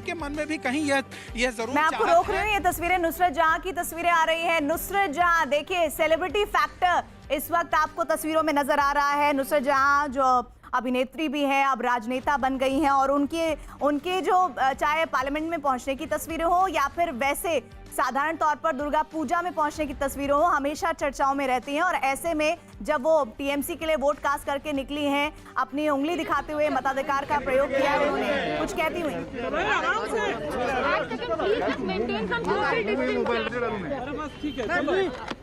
उनके मन में भी कहीं यह जरूर मैं आपको रोक रही हूँ, ये तस्वीरें नुसरत जहां की तस्वीरें आ रही है। नुसरत जहां देखिए, सेलिब्रिटी फैक्टर इस वक्त आपको तस्वीरों में नजर आ रहा है। नुसरत जहां जो अभिनेत्री भी हैं, अब राजनेता बन गई हैं, और उनके जो चाहे पार्लियामेंट में पहुंचने की तस्वीरें हो या फिर वैसे साधारण तौर पर दुर्गा पूजा में पहुंचने की तस्वीरें हो, हमेशा चर्चाओं में रहती हैं। और ऐसे में जब वो टीएमसी के लिए वोट कास्ट करके निकली हैं, अपनी उंगली दिखाते हुए मताधिकार का प्रयोग किया है उन्होंने, कुछ कहती हुई।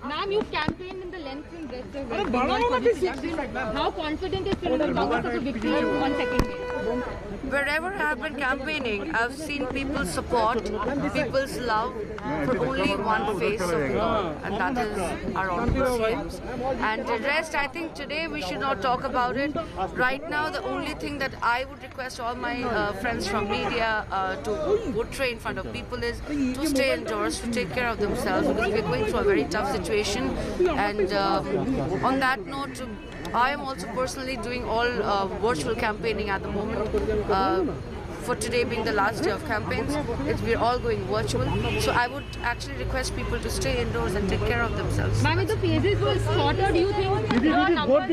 Ma'am, you campaigned in the length and breadth of West. How confident is Trinamool Congress of a victory in 1 second day? Wherever I've been campaigning, I've seen people's support, people's love for only one face of the Lord, and that is our honorable CMs. And the rest, I think today we should not talk about it. Right now, the only thing that I would request all my friends from media to portray in front of people is to stay indoors, to take care of themselves, because we're going through a very tough situation. And on that note, I am also personally doing all virtual campaigning at the moment. For today being the last day of campaigns, we're all going virtual. So I would actually request people to stay indoors and take care of themselves. Ma'am, if the phases were shorter, do you think your numbers...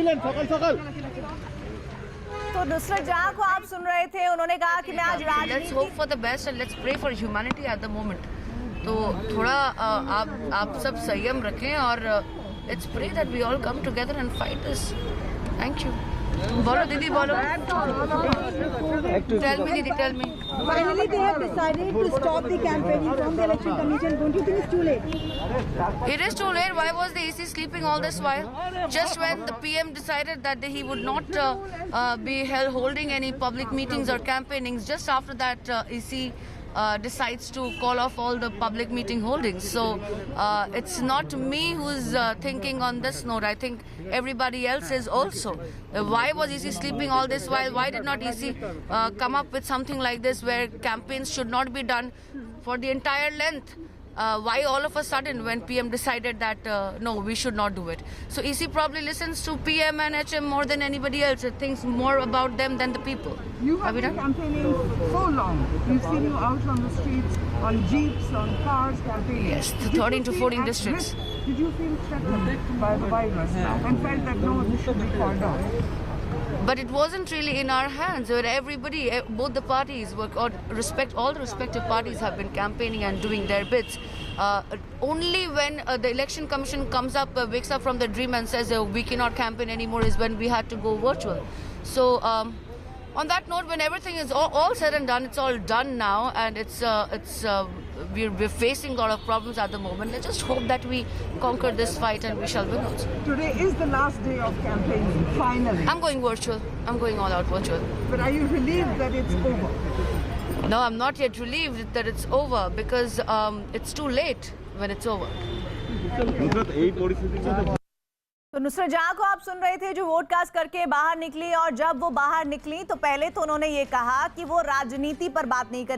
तो नुसरत जहां को आप सुन रहे थे, उन्होंने कहा कि मैं आज Let's hope for the best and let's pray for humanity at the moment. तो थोड़ा आप सब संयम रखें और let's pray that we all come together and fight this. Thank you. बोलो दीदी बोलो. Tell me दीदी, tell me. Finally, they have decided to stop the campaigning from the election commission. Don't you think it's too late? It is too late. Why was the EC sleeping all this while? Just when the PM decided that he would not be holding any public meetings or campaignings, just after that EC decides to call off all the public meeting holdings. So it's not me who's thinking on this note. I think everybody else is also. Why was EC sleeping all this while? Why did not EC come up with something like this where campaigns should not be done for the entire length? Why all of a sudden when PM decided that no, we should not do it? So EC probably listens to PM and HM more than anybody else. It thinks more about them than the people. You have been campaigning so long. We've seen you out on the streets, on jeeps, on cars, campaigning. Yes, 13 to 14 districts. Did you feel threatened by the virus and felt that no, this should be called off? But it wasn't really in our hands. Where everybody, both the parties, all the respective parties have been campaigning and doing their bits. Only when the election commission comes up, wakes up from the dream and says we cannot campaign anymore is when we had to go virtual. So on that note, when everything is all said and done, it's all done now, and we're facing a lot of problems at the moment. Let's just hope that we conquer this fight and we shall win also. Today is the last day of campaigning, finally. I'm going virtual. I'm going all out virtual. But are you relieved that it's over? No, I'm not yet relieved that it's over because it's too late when it's over. तो नुसरत जहां को आप सुन रहे थे, जो vote cast करके बाहर निकली, और जब वो बाहर निकली तो पहले तो उन्होंने ये कहा कि वो राजनीति पर बात नहीं करेंगी।